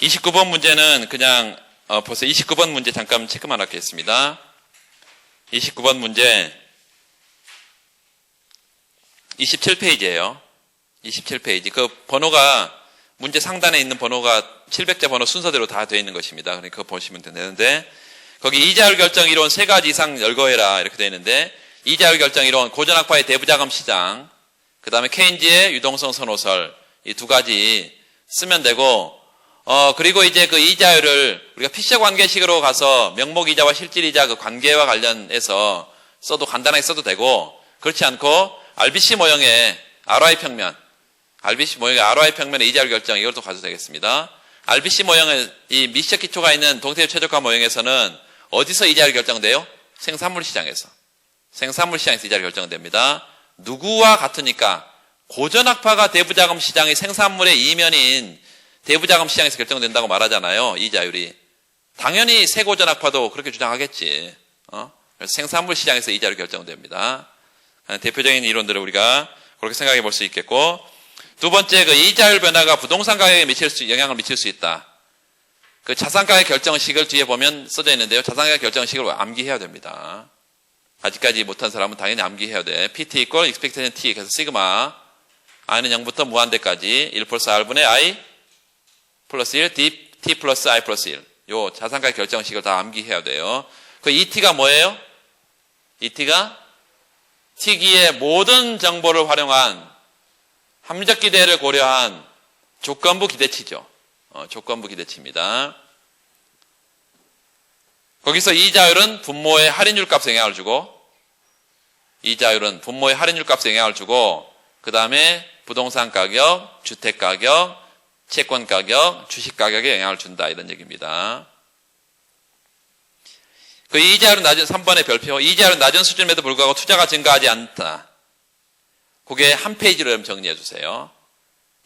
29번 문제는 그냥 벌써 29번 문제 잠깐 체크만 하겠습니다. 29번 문제 27페이지예요. 27페이지. 그 번호가 문제 상단에 있는 번호가 700자 번호 순서대로 다 되어 있는 것입니다. 그러니까 그거 보시면 되는데 거기 이자율 결정 이론 3가지 이상 열거해라 이렇게 되어 있는데 이자율 결정 이론, 고전학파의 대부자금 시장, 그 다음에 케인즈의 유동성 선호설 이 2가지 쓰면 되고 그리고 이제 그 이자율을 우리가 피셔 관계식으로 가서 명목 이자와 실질 이자 그 관계와 관련해서 써도 간단하게 써도 되고 그렇지 않고 RBC 모형의 ROI 평면, RBC 모형의 ROI 평면의 이자율 결정 이것도 가져도 되겠습니다. RBC 모형의 이 미시적 기초가 있는 동태율 최적화 모형에서는 어디서 이자율 결정돼요? 생산물 시장에서. 생산물 시장에서 이자율 결정됩니다. 누구와 같으니까 고전학파가 대부자금 시장의 생산물의 이면인 대부자금 시장에서 결정된다고 말하잖아요. 이자율이. 당연히 새고전학파도 그렇게 주장하겠지. 그래서 생산물 시장에서 이자율이 결정됩니다. 대표적인 이론들을 우리가 그렇게 생각해 볼 수 있겠고, 두 번째, 그 이자율 변화가 부동산 가격에 영향을 미칠 수 있다. 그 자산가격 결정식을 뒤에 보면 써져 있는데요. 자산가격 결정식을 암기해야 됩니다. 아직까지 못한 사람은 당연히 암기해야 돼. PT equal expectation T. 그래서 시그마 I는 0부터 무한대까지 1 플러스 R분의 I 플러스 1 T 플러스 I 플러스 1. 요 자산가격 결정식을 다 암기해야 돼요. 그 ET가 뭐예요? ET가 T기의 모든 정보를 활용한 합리적 기대를 고려한 조건부 기대치죠. 조건부 기대치입니다. 거기서 이자율은 분모의 할인율 값에 영향을 주고, 이자율은 분모의 할인율 값에 영향을 주고, 그 다음에 부동산 가격, 주택 가격, 채권 가격, 주식 가격에 영향을 준다. 이런 얘기입니다. 그 이자율은 낮은 3번의 별표, 이자율은 낮은 수준임에도 불구하고 투자가 증가하지 않다. 그게 한 페이지로 여러분 정리해 주세요.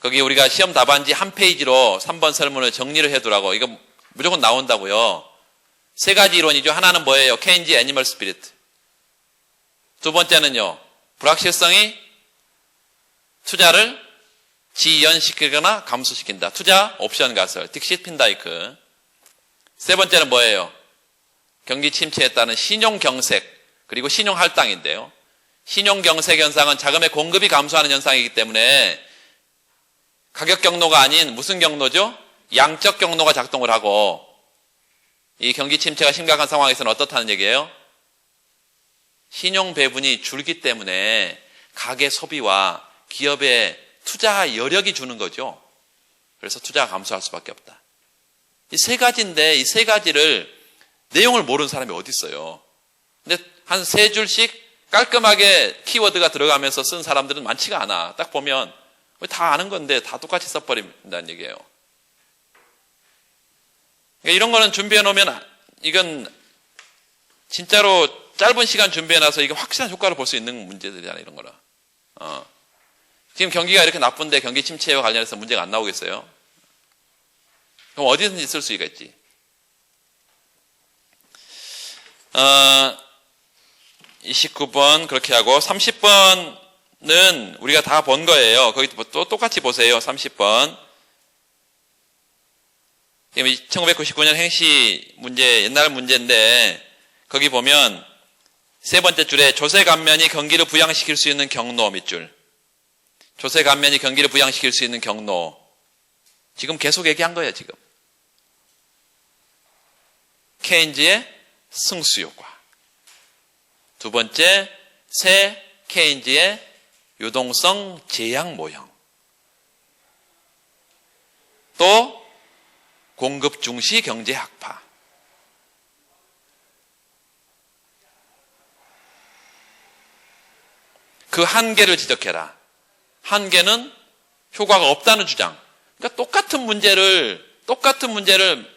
거기 우리가 시험 답안지 한 페이지로 3번 설문을 정리를 해두라고. 이거 무조건 나온다고요. 3가지 이론이죠. 하나는 뭐예요? 케인즈 애니멀 스피리트. 두 번째는요. 불확실성이 투자를 지연시키거나 감소시킨다. 투자 옵션 가설. 딕시 핀다이크. 세 번째는 뭐예요? 경기 침체에 따른 신용경색 그리고 신용할당인데요. 신용경색 현상은 자금의 공급이 감소하는 현상이기 때문에 가격 경로가 아닌 무슨 경로죠? 양적 경로가 작동을 하고 이 경기 침체가 심각한 상황에서는 어떻다는 얘기예요? 신용 배분이 줄기 때문에 가계 소비와 기업의 투자 여력이 주는 거죠. 그래서 투자가 감소할 수밖에 없다. 이 3가지인데 이 3가지를 내용을 모르는 사람이 어디 있어요. 근데 한 3줄씩 깔끔하게 키워드가 들어가면서 쓴 사람들은 많지가 않아. 딱 보면 다 아는 건데 다 똑같이 써버린다는 얘기예요. 그러니까 이런 거는 준비해 놓으면 이건 진짜로 짧은 시간 준비해 놔서 이게 확실한 효과를 볼 수 있는 문제들이잖아요. 이런 거라. 지금 경기가 이렇게 나쁜데 경기 침체와 관련해서 문제가 안 나오겠어요? 그럼 어디든지 쓸 수 있겠지. 29번 그렇게 하고 30번은 우리가 다 본 거예요. 거기 또 똑같이 보세요. 30번. 1999년 행시 문제, 옛날 문제인데 거기 보면 세 번째 줄에 조세 감면이 경기를 부양시킬 수 있는 경로 밑줄. 조세 감면이 경기를 부양시킬 수 있는 경로. 지금 계속 얘기한 거예요, 지금. 케인즈의 승수 효과. 두 번째, 새 케인즈의 유동성 제약 모형. 또 공급 중시 경제 학파. 그 한계를 지적해라. 한계는 효과가 없다는 주장. 그러니까 똑같은 문제를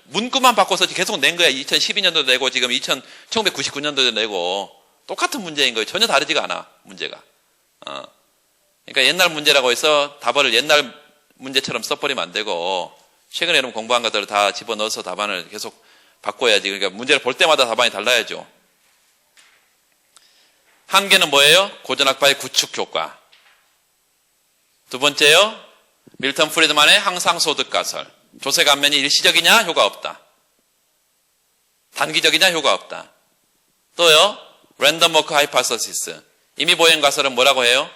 문구만 바꿔서 계속 낸 거야. 2012년도 내고 지금 1999년도도 내고 똑같은 문제인 거예요. 전혀 다르지가 않아, 문제가. 그러니까 옛날 문제라고 해서 답안을 옛날 문제처럼 써버리면 안 되고 최근에 여러분 공부한 것들을 다 집어넣어서 답안을 계속 바꿔야지. 그러니까 문제를 볼 때마다 답안이 달라야죠. 한계는 뭐예요? 고전학파의 구축 효과. 두 번째요, 밀턴 프리드만의 항상소득 가설. 조세 감면이 일시적이냐? 효과 없다. 단기적이냐? 효과 없다. 또요, 랜덤 워크 하이파서시스. 임의 보행 가설은 뭐라고 해요?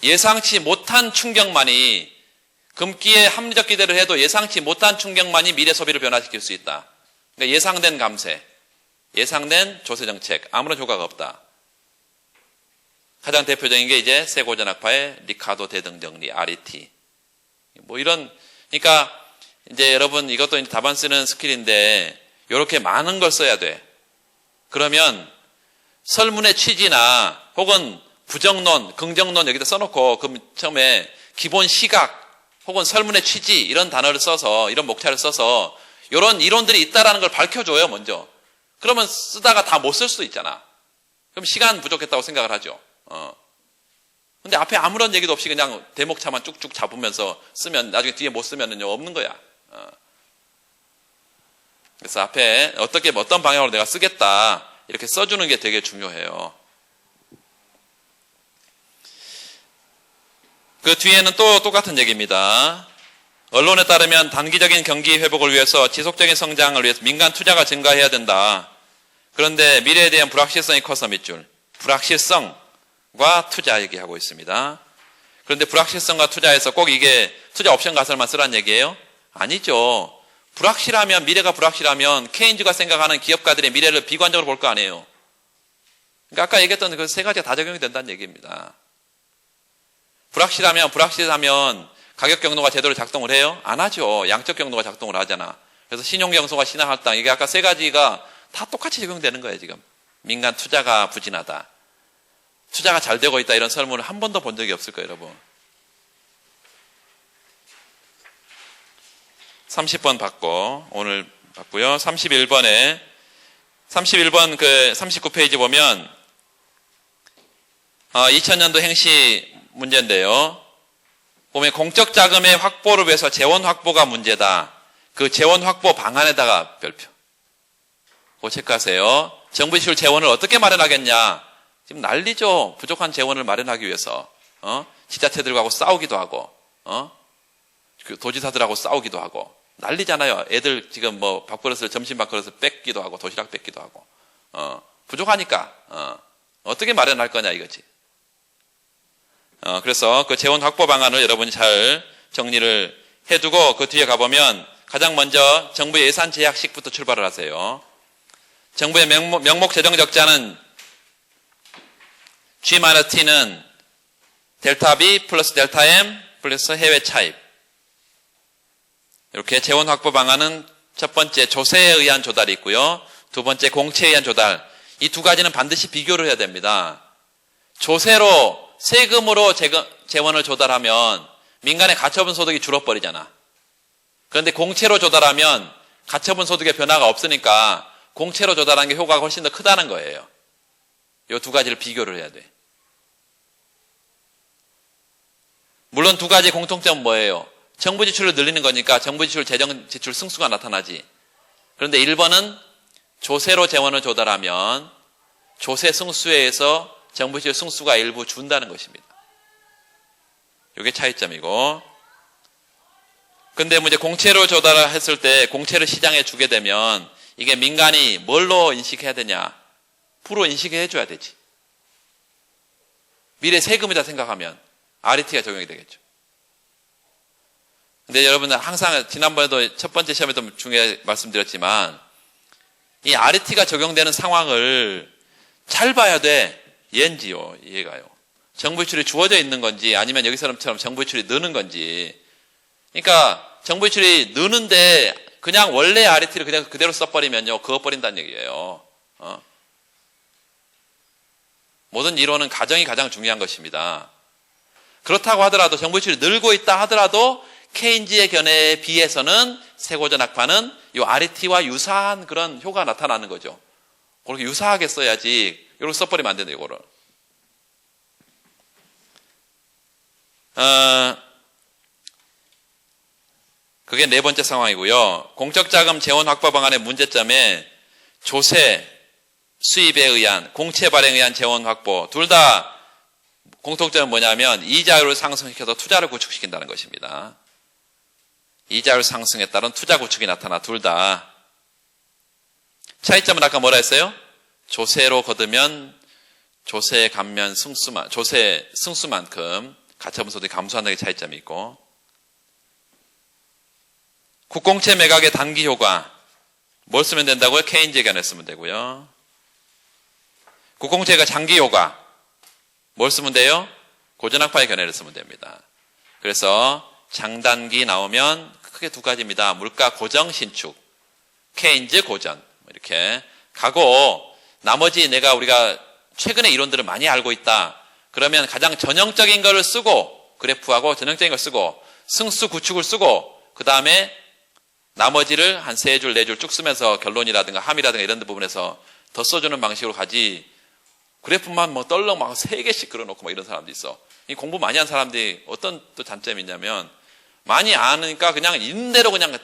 예상치 못한 충격만이, 금기에 합리적 기대를 해도 예상치 못한 충격만이 미래 소비를 변화시킬 수 있다. 그러니까 예상된 감세, 예상된 조세 정책, 아무런 효과가 없다. 가장 대표적인 게 이제 세고전학파의 리카도 대등 정리, RET. 뭐 이런, 그러니까 이제 여러분 이것도 이제 답안 쓰는 스킬인데, 이렇게 많은 걸 써야 돼. 그러면 설문의 취지나 혹은 부정론, 긍정론 여기다 써놓고, 그럼 처음에 기본 시각 혹은 설문의 취지 이런 단어를 써서, 이런 목차를 써서 이런 이론들이 있다라는 걸 밝혀줘요, 먼저. 그러면 쓰다가 다 못 쓸 수도 있잖아. 그럼 시간 부족했다고 생각을 하죠. 근데 앞에 아무런 얘기도 없이 그냥 대목차만 쭉쭉 잡으면서 쓰면 나중에 뒤에 못 쓰면은요, 없는 거야. 그래서 앞에 어떤 방향으로 내가 쓰겠다 이렇게 써주는 게 되게 중요해요. 그 뒤에는 또 똑같은 얘기입니다. 언론에 따르면 단기적인 경기 회복을 위해서 지속적인 성장을 위해서 민간 투자가 증가해야 된다. 그런데 미래에 대한 불확실성이 커서 밑줄. 불확실성과 투자 얘기하고 있습니다. 그런데 불확실성과 투자에서 꼭 이게 투자 옵션 가설만 쓰란 얘기예요? 아니죠. 불확실하면, 미래가 불확실하면 케인즈가 생각하는 기업가들의 미래를 비관적으로 볼 거 아니에요. 그러니까 아까 얘기했던 그 세 가지가 다 적용이 된다는 얘기입니다. 불확실하면 가격 경로가 제대로 작동을 해요? 안 하죠. 양적 경로가 작동을 하잖아. 그래서 신용 경소가 신화할당, 이게 아까 세 가지가 다 똑같이 적용되는 거예요, 지금. 민간 투자가 부진하다. 투자가 잘 되고 있다, 이런 설문을 한 번도 본 적이 없을 거예요, 여러분. 30번 받고, 오늘 받고요. 31번 그 39페이지 보면, 2000년도 행시 문제인데요. 보면 공적 자금의 확보를 위해서 재원 확보가 문제다. 그 재원 확보 방안에다가 별표. 그거 체크하세요. 정부 지출 재원을 어떻게 마련하겠냐. 지금 난리죠. 부족한 재원을 마련하기 위해서. 지자체들하고 싸우기도 하고, 그 도지사들하고 싸우기도 하고. 난리잖아요. 애들 지금 뭐 밥그릇을, 점심 밥그릇을 뺏기도 하고, 도시락 뺏기도 하고. 부족하니까, 어떻게 마련할 거냐 이거지. 그래서 그 재원 확보 방안을 여러분이 잘 정리를 해두고 그 뒤에 가보면 가장 먼저 정부의 예산 제약식부터 출발을 하세요. 정부의 명목 재정 적자는 G-T는 델타 B 플러스 델타 M 플러스 해외 차입. 이렇게 재원 확보 방안은 첫 번째 조세에 의한 조달이 있고요. 두 번째 공채에 의한 조달. 이 두 가지는 반드시 비교를 해야 됩니다. 조세로 세금으로 재원을 조달하면 민간의 가처분 소득이 줄어버리잖아. 그런데 공채로 조달하면 가처분 소득의 변화가 없으니까 공채로 조달하는 게 효과가 훨씬 더 크다는 거예요. 이 두 가지를 비교를 해야 돼. 물론 두 가지 공통점은 뭐예요? 정부 지출을 늘리는 거니까 정부 지출, 재정 지출 승수가 나타나지. 그런데 1번은 조세로 재원을 조달하면 조세 승수에 의해서 정부 지출 승수가 일부 준다는 것입니다. 이게 차이점이고. 근데 이제 공채로 조달을 했을 때 공채를 시장에 주게 되면 이게 민간이 뭘로 인식해야 되냐? 프로 인식해 줘야 되지. 미래 세금이다 생각하면 RET가 적용이 되겠죠. 근데 여러분들 항상 지난번에도 첫 번째 시험에도 중요하게 말씀드렸지만 이 RET가 적용되는 상황을 잘 봐야 돼. 얘인지요, 얘가요. 정부 지출이 주어져 있는 건지 아니면 여기서처럼 정부 지출이 느는 건지. 그러니까 정부 지출이 느는데 그냥 원래 RET를 그냥 그대로 써버리면요, 그어버린다는 얘기예요. 모든 이론은 가정이 가장 중요한 것입니다. 그렇다고 하더라도 정부 지출이 늘고 있다 하더라도 케인즈의 견해에 비해서는 세고전학파는 이 RET와 유사한 그런 효과가 나타나는 거죠. 그렇게 유사하게 써야지 이렇게 써버리면 안 된다, 이거를. 그게 네 번째 상황이고요. 공적자금 재원 확보 방안의 문제점에 조세, 수입에 의한, 공채 발행에 의한 재원 확보, 둘 다 공통점은 뭐냐면 이자율을 상승시켜서 투자를 구축시킨다는 것입니다. 이자율 상승에 따른 투자 구축이 나타나 둘 다. 차이점은 아까 뭐라 했어요? 조세로 거두면 조세 감면 조세 승수만큼 가처분 소득이 감소한다는 게 차이점이 있고, 국공채 매각의 단기 효과 뭘 쓰면 된다고요? 케인즈 의견을 쓰면 되고요. 국공채가 장기 효과 뭘 쓰면 돼요? 고전학파의 견해를 쓰면 됩니다. 그래서 장단기 나오면 크게 두 가지입니다. 물가 고정 신축, 케인즈 고전 이렇게 가고, 나머지 우리가 최근의 이론들을 많이 알고 있다. 그러면 가장 전형적인 거를 쓰고, 그래프하고 전형적인 걸 쓰고 승수 구축을 쓰고, 그 다음에 나머지를 한 3줄 4줄 쭉 쓰면서 결론이라든가 함이라든가 이런 부분에서 더 써주는 방식으로 가지, 그래프만 떨렁 3개씩 그려놓고 이런 사람도 있어. 이 공부 많이 한 사람들이 어떤 또 단점이 있냐면, 많이 아니까 그냥 있는 대로 그냥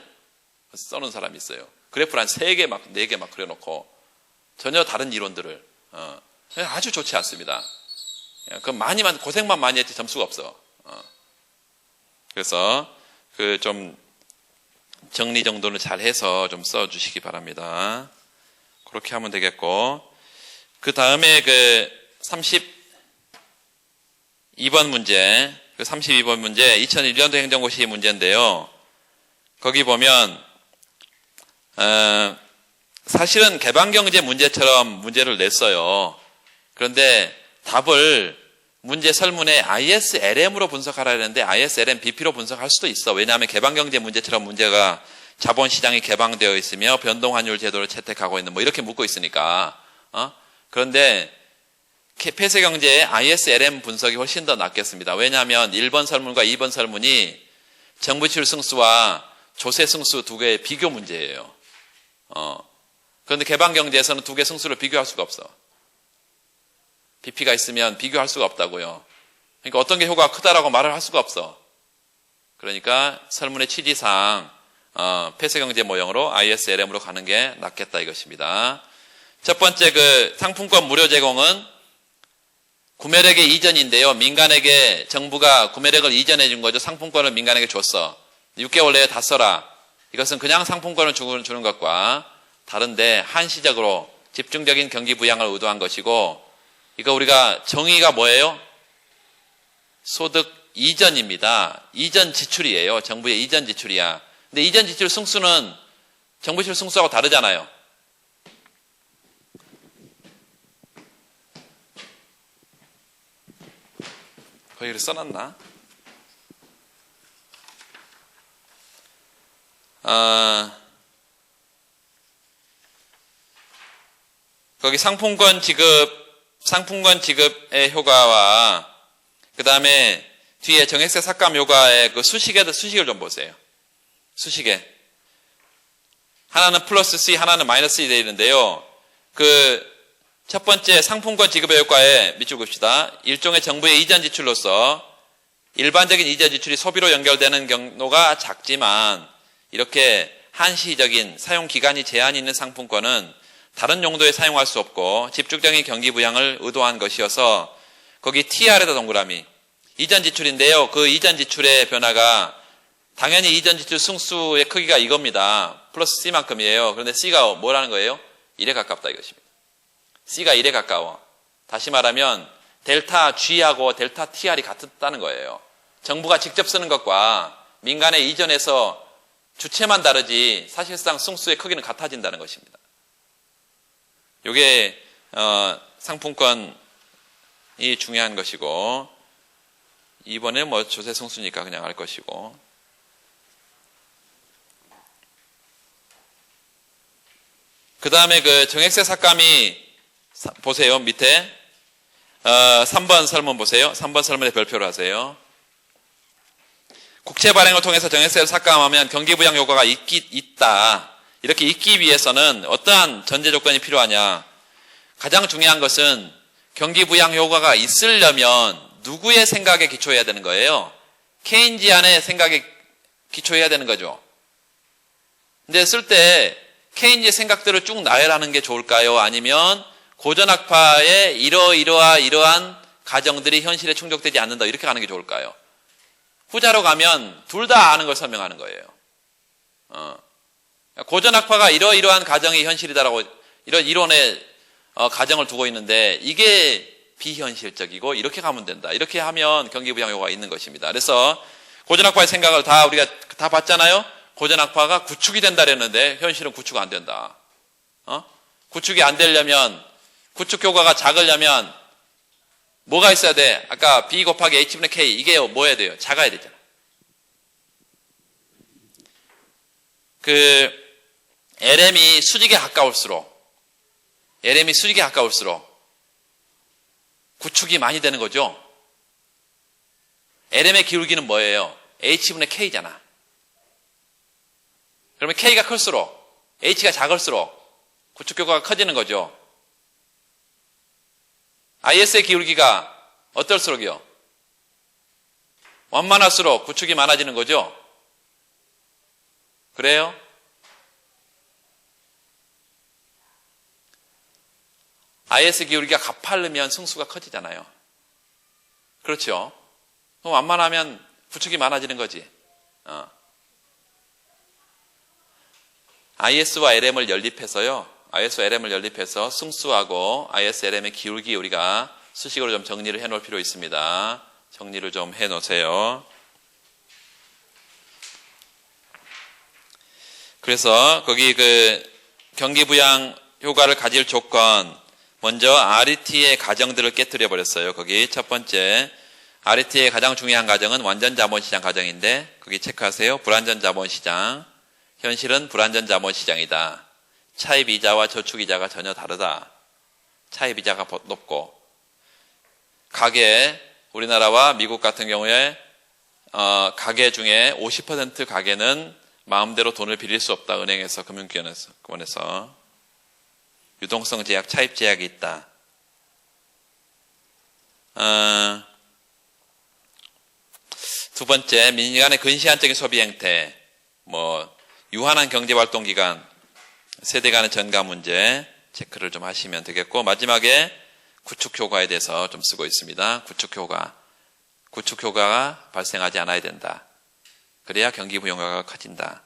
써놓은 사람이 있어요. 그래프를 한 3개 4개 그려놓고 전혀 다른 이론들을 아주 좋지 않습니다. 그럼 고생만 많이 했지 점수가 없어. 그래서 좀 정리 정돈을 잘 해서 좀 써주시기 바랍니다. 그렇게 하면 되겠고, 그 다음에 32번 문제, 32번 문제 2001년도 행정고시 문제인데요. 거기 보면 사실은 개방경제 문제처럼 문제를 냈어요. 그런데 답을 문제 설문에 ISLM으로 분석하라 했는데 ISLM BP로 분석할 수도 있어. 왜냐하면 개방경제 문제처럼 문제가 자본시장이 개방되어 있으며 변동환율 제도를 채택하고 있는 이렇게 묻고 있으니까. 그런데 폐쇄경제의 ISLM 분석이 훨씬 더 낫겠습니다. 왜냐하면 1번 설문과 2번 설문이 정부지출 승수와 조세 승수 두 개의 비교 문제예요. 그런데 개방경제에서는 두 개 승수를 비교할 수가 없어. BP가 있으면 비교할 수가 없다고요. 그러니까 어떤 게 효과가 크다라고 말을 할 수가 없어. 그러니까 설문의 취지상 폐쇄경제 모형으로 ISLM으로 가는 게 낫겠다 이것입니다. 첫 번째 상품권 무료 제공은 구매력의 이전인데요. 민간에게 정부가 구매력을 이전해 준 거죠. 상품권을 민간에게 줬어. 6개월 내에 다 써라. 이것은 그냥 상품권을 주는 것과 다른데 한시적으로 집중적인 경기 부양을 의도한 것이고, 이거 우리가 정의가 뭐예요? 소득 이전입니다. 이전 지출이에요. 정부의 이전 지출이야. 근데 이전 지출 승수는 정부 지출 승수하고 다르잖아요. 거기를 써놨나? 거기 상품권 지급의 효과와 그 다음에 뒤에 정액세 삭감 효과의 수식을 좀 보세요. 수식에 하나는 플러스 C, 하나는 마이너스 C 되어 있는데요. 첫 번째 상품권 지급의 효과에 밑줄 봅시다. 일종의 정부의 이전 지출로서 일반적인 이전 지출이 소비로 연결되는 경로가 작지만, 이렇게 한시적인 사용 기간이 제한이 있는 상품권은 다른 용도에 사용할 수 없고 집중적인 경기 부양을 의도한 것이어서, 거기 TR에다 동그라미 이전 지출인데요. 그 이전 지출의 변화가 당연히 이전 지출 승수의 크기가 이겁니다. 플러스 C만큼이에요. 그런데 C가 뭐라는 거예요? 1에 가깝다 이것입니다. C가 1에 가까워. 다시 말하면 델타 G하고 델타 TR이 같다는 거예요. 정부가 직접 쓰는 것과 민간에 이전해서 주체만 다르지 사실상 승수의 크기는 같아진다는 것입니다. 이게 상품권이 중요한 것이고, 이번에 조세 승수니까 그냥 알 것이고, 그 다음에 정액세 삭감이 보세요. 밑에 3번 설문 보세요. 3번 설문에 별표를 하세요. 국채 발행을 통해서 정액세를 삭감하면 경기부양 효과가 있다. 이렇게 있기 위해서는 어떠한 전제 조건이 필요하냐? 가장 중요한 것은 경기부양 효과가 있으려면 누구의 생각에 기초해야 되는 거예요? 케인지안의 생각에 기초해야 되는 거죠. 근데 쓸 때 케인지의 생각대로 쭉 나열하는 게 좋을까요? 아니면 고전학파의 이러한 가정들이 현실에 충족되지 않는다 이렇게 가는 게 좋을까요? 후자로 가면 둘 다 아는 걸 설명하는 거예요. 고전학파가 이러이러한 가정이 현실이다라고 이런 이론의 가정을 두고 있는데 이게 비현실적이고 이렇게 가면 된다. 이렇게 하면 경기부양효과가 있는 것입니다. 그래서 고전학파의 생각을 우리가 다 봤잖아요. 고전학파가 구축이 된다 그랬는데 현실은 구축 안 된다. 구축이 안 되려면 구축 효과가 작으려면 뭐가 있어야 돼? 아까 B 곱하기 H분의 K 이게 뭐 해야 돼요? 작아야 되잖아. LM이 수직에 가까울수록 구축이 많이 되는 거죠. LM의 기울기는 뭐예요? H분의 K잖아. 그러면 K가 클수록 H가 작을수록 구축 효과가 커지는 거죠. IS의 기울기가 어떨수록이요? 완만할수록 구축이 많아지는 거죠. 그래요? IS 기울기가 가파르면 승수가 커지잖아요. 그렇죠? 그럼 완만하면 구축이 많아지는 거지. IS와 LM을 연립해서요. IS와 LM을 연립해서 승수하고 IS, LM의 기울기 우리가 수식으로 좀 정리를 해 놓을 필요 있습니다. 정리를 좀 해 놓으세요. 그래서 거기 경기부양 효과를 가질 조건 먼저 RET의 가정들을 깨뜨려 버렸어요. 거기 첫 번째 RET의 가장 중요한 가정은 완전 자본시장 가정인데 거기 체크하세요. 불완전 자본시장. 현실은 불완전 자본시장이다. 차입이자와 저축이자가 전혀 다르다. 차입이자가 높고 가계 우리나라와 미국 같은 경우에 가계 중에 50% 가계는 마음대로 돈을 빌릴 수 없다. 은행에서 금융기관에서 유동성 제약, 차입 제약이 있다. 두 번째, 민간의 근시안적인 소비 행태, 유한한 경제활동 기간, 세대 간의 전가 문제 체크를 좀 하시면 되겠고, 마지막에 구축 효과에 대해서 좀 쓰고 있습니다. 구축 효과가 발생하지 않아야 된다. 그래야 경기부양효과가 커진다.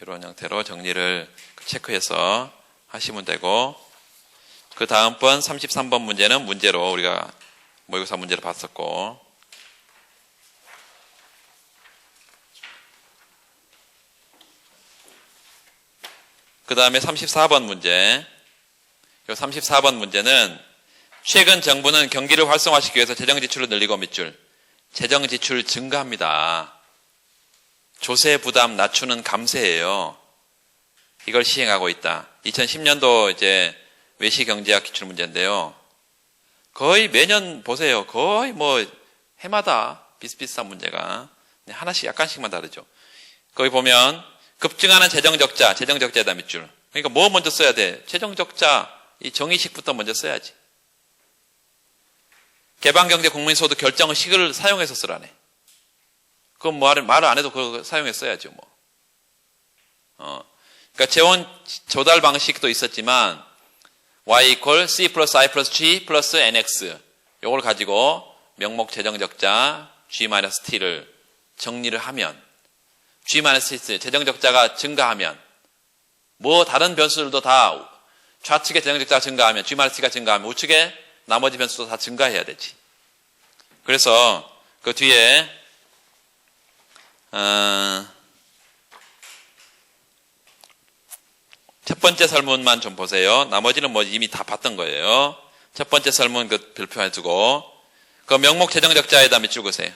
이런 형태로 정리를 체크해서 하시면 되고, 그 다음번 33번 문제는 문제로 우리가 모의고사 문제로 봤었고, 그 다음에 34번 문제. 이 34번 문제는 최근 정부는 경기를 활성화시키기 위해서 재정지출을 늘리고 밑줄. 재정지출 증가합니다. 조세 부담 낮추는 감세예요. 이걸 시행하고 있다. 2010년도 이제 외시경제학 기출 문제인데요. 거의 매년 보세요. 거의 해마다 비슷비슷한 문제가 하나씩 약간씩만 다르죠. 거기 보면 급증하는 재정적자에다 밑줄. 그러니까 뭐 먼저 써야 돼? 재정적자, 이 정의식부터 먼저 써야지. 개방경제 국민소득 결정식을 사용해서 쓰라네. 그건 말을 안 해도 그거 사용해서 써야죠, 그러니까 재원 조달 방식도 있었지만, y equal c 플러스 i 플러스 g 플러스 nx. 요걸 가지고 명목 재정적자 g-t를 정리를 하면, G-T, 재정적자가 증가하면, 다른 변수들도 다 좌측의 재정적자가 증가하면, G-T가 증가하면, 우측의 나머지 변수도 다 증가해야 되지. 그래서 그 뒤에, 첫 번째 설문만 좀 보세요. 나머지는 이미 다 봤던 거예요. 첫 번째 설문 발표해두고, 그 명목 재정적자에다 밑줄 그으세요.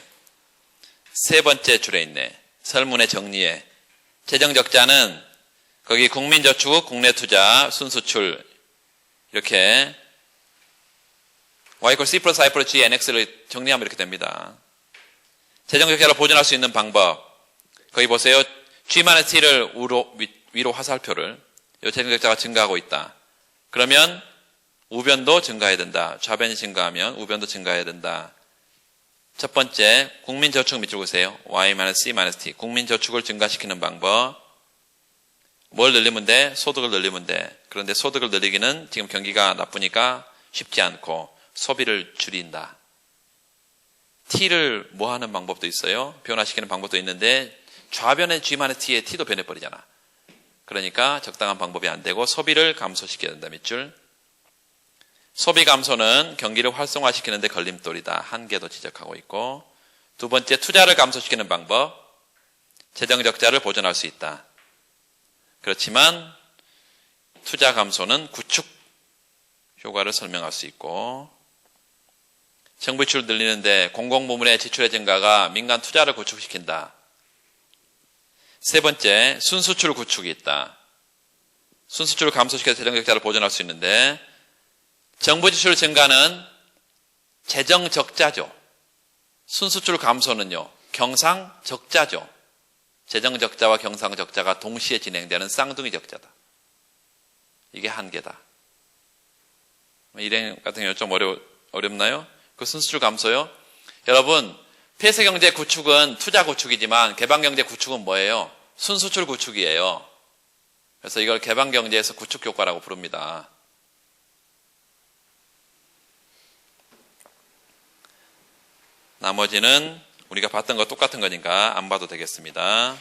세 번째 줄에 있네. 설문의 정리에 재정적자는 거기 국민저축, 국내투자, 순수출 이렇게 y equal c 플러스 i 플러스 g nx를 정리하면 이렇게 됩니다. 재정적자를 보존할 수 있는 방법 거기 보세요. g-t를 위로 화살표를 이 재정적자가 증가하고 있다. 그러면 우변도 증가해야 된다. 좌변이 증가하면 우변도 증가해야 된다. 첫 번째, 국민저축 밑줄 그으세요. Y-C-T. 국민저축을 증가시키는 방법. 뭘 늘리면 돼? 소득을 늘리면 돼. 그런데 소득을 늘리기는 지금 경기가 나쁘니까 쉽지 않고 소비를 줄인다. T를 하는 방법도 있어요. 변화시키는 방법도 있는데 좌변에 G만의 T에 T도 변해버리잖아. 그러니까 적당한 방법이 안 되고 소비를 감소시켜야 된다. 밑줄. 소비 감소는 경기를 활성화시키는 데 걸림돌이다. 한계도 지적하고 있고, 두 번째, 투자를 감소시키는 방법. 재정 적자를 보존할 수 있다. 그렇지만 투자 감소는 구축 효과를 설명할 수 있고, 정부 지출을 늘리는데 공공부문의 지출의 증가가 민간 투자를 구축시킨다. 세 번째, 순수출 구축이 있다. 순수출을 감소시켜서 재정 적자를 보존할 수 있는데, 정부 지출 증가는 재정 적자죠. 순수출 감소는요, 경상 적자죠. 재정 적자와 경상 적자가 동시에 진행되는 쌍둥이 적자다. 이게 한계다. 일행 같은 경우 좀 어렵나요? 그 순수출 감소요? 여러분, 폐쇄경제 구축은 투자 구축이지만 개방경제 구축은 뭐예요? 순수출 구축이에요. 그래서 이걸 개방경제에서 구축 효과라고 부릅니다. 나머지는 우리가 봤던 거 똑같은 거니까 안 봐도 되겠습니다.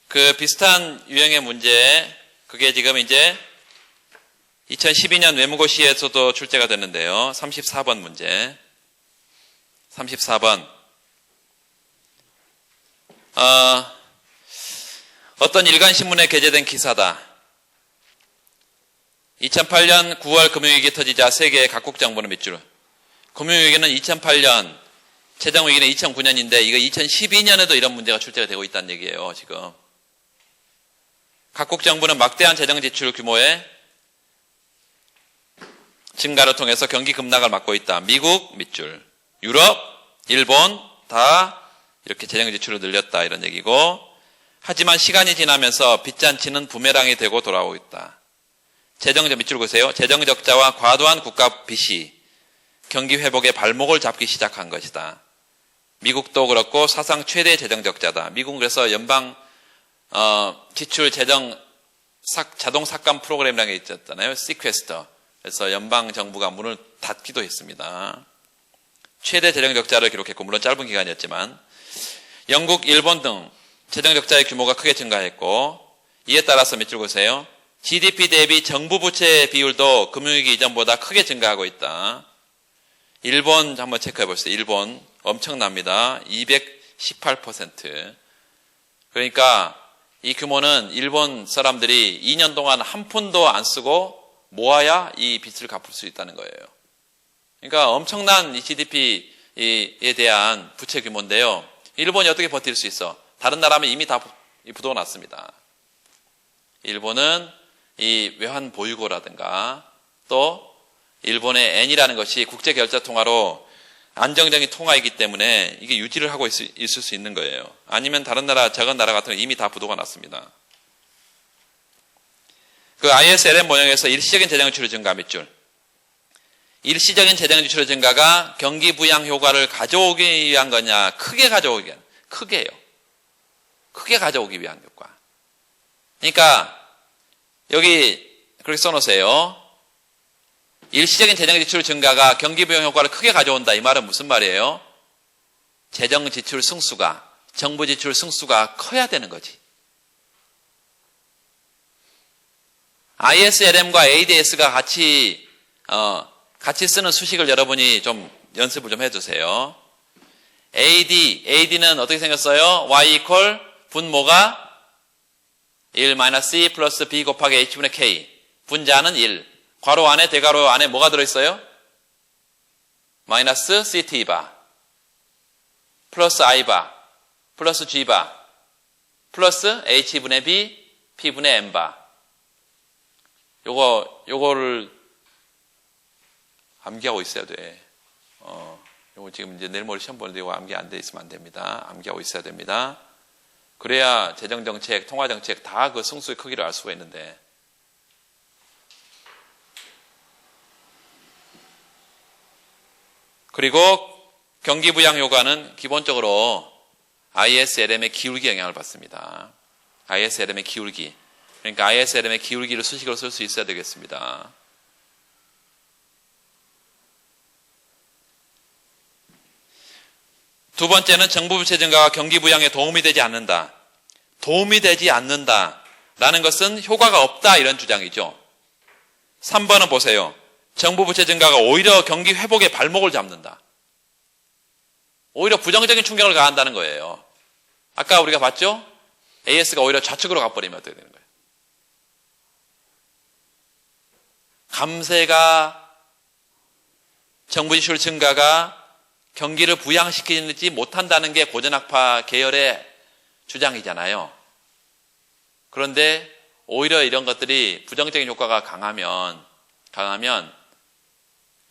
그 비슷한 유형의 문제, 그게 지금 이제 2012년 외무고시에서도 출제가 됐는데요. 34번 문제. 34번. 어떤 일간신문에 게재된 기사다. 2008년 9월 금융위기 터지자 세계 각국 정부는 밑줄. 금융위기는 2008년, 재정위기는 2009년인데 이거 2012년에도 이런 문제가 출제가 되고 있다는 얘기예요. 지금. 각국 정부는 막대한 재정 지출 규모의 증가를 통해서 경기 급락을 막고 있다. 미국 밑줄, 유럽, 일본 다 이렇게 재정 지출을 늘렸다 이런 얘기고, 하지만 시간이 지나면서 빚잔치는 부메랑이 되고 돌아오고 있다. 재정적 밑줄 보세요. 재정 적자와 과도한 국가 빚이 경기 회복의 발목을 잡기 시작한 것이다. 미국도 그렇고 사상 최대 재정 적자다. 미국은 그래서 연방 지출 재정 자동 삭감 프로그램이라는 게 있었잖아요. 시퀘스터. 그래서 연방 정부가 문을 닫기도 했습니다. 최대 재정 적자를 기록했고, 물론 짧은 기간이었지만 영국, 일본 등 재정 적자의 규모가 크게 증가했고, 이에 따라서 밑줄 보세요. GDP 대비 정부 부채 비율도 금융위기 이전보다 크게 증가하고 있다. 일본 한번 체크해 보세요. 일본 엄청납니다. 218%. 그러니까 이 규모는 일본 사람들이 2년 동안 한 푼도 안 쓰고 모아야 이 빚을 갚을 수 있다는 거예요. 그러니까 엄청난 이 GDP에 대한 부채 규모인데요. 일본이 어떻게 버틸 수 있어? 다른 나라면 이미 다 부도가 났습니다. 일본은 이 외환 보유고라든가 또 일본의 엔이라는 것이 국제결제통화로 안정적인 통화이기 때문에 이게 유지를 하고 있을 수 있는 거예요. 아니면 다른 나라, 작은 나라 같은 건 이미 다 부도가 났습니다. 그 ISLM 모형에서 일시적인 재정 지출 증가 밑줄. 일시적인 재정 지출 증가가 경기 부양 효과를 가져오기 위한 거냐, 크게 가져오기 위한, 크게요. 크게 가져오기 위한 효과. 그러니까 여기 그렇게 써놓으세요. 일시적인 재정 지출 증가가 경기 부양 효과를 크게 가져온다. 이 말은 무슨 말이에요? 재정 지출 승수가, 정부 지출 승수가 커야 되는 거지. ISLM과 ADS가 같이 쓰는 수식을 여러분이 좀 연습을 좀 해주세요. AD는 어떻게 생겼어요? Y equal 분모가 1-C 플러스 B 곱하기 H분의 K. 분자는 1. 괄호 안에, 대괄호 안에 뭐가 들어있어요? 마이너스 CT바. 플러스 I바. 플러스 G바. 플러스 H분의 B, P분의 M바. 요거를 암기하고 있어야 돼. 요거 지금 이제 내일 모레 시험 보는데 이거 암기 안 돼 있으면 안 됩니다. 암기하고 있어야 됩니다. 그래야 재정정책, 통화정책 다 그 승수의 크기를 알 수가 있는데. 그리고 경기부양 효과는 기본적으로 ISLM의 기울기 영향을 받습니다. ISLM의 기울기. 그러니까 ISLM의 기울기를 수식으로 쓸 수 있어야 되겠습니다. 두 번째는 정부 부채 증가가 경기 부양에 도움이 되지 않는다. 도움이 되지 않는다라는 것은 효과가 없다 이런 주장이죠. 3번은 보세요. 정부 부채 증가가 오히려 경기 회복의 발목을 잡는다. 오히려 부정적인 충격을 가한다는 거예요. 아까 우리가 봤죠? AS가 오히려 좌측으로 가버리면 어떻게 되는 거예요? 감세가 정부 지출 증가가 경기를 부양시키지 못한다는 게 고전학파 계열의 주장이잖아요. 그런데 오히려 이런 것들이 부정적인 효과가 강하면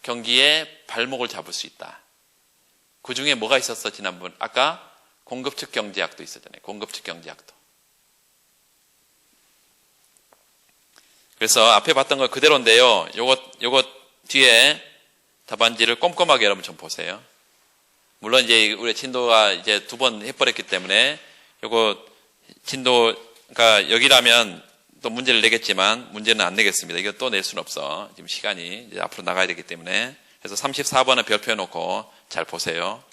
경기에 발목을 잡을 수 있다. 그 중에 뭐가 있었어, 지난번? 아까 공급 측 경제학도 있었잖아요. 공급 측 경제학도. 그래서 앞에 봤던 거 그대로인데요. 요것 뒤에 답안지를 꼼꼼하게 여러분 좀 보세요. 물론 이제 우리 진도가 이제 2번 해버렸기 때문에 요거 진도가 여기라면 또 문제를 내겠지만 문제는 안 내겠습니다. 이거 또 낼 수는 없어. 지금 시간이 이제 앞으로 나가야 되기 때문에. 그래서 34번은 별표 해놓고 잘 보세요.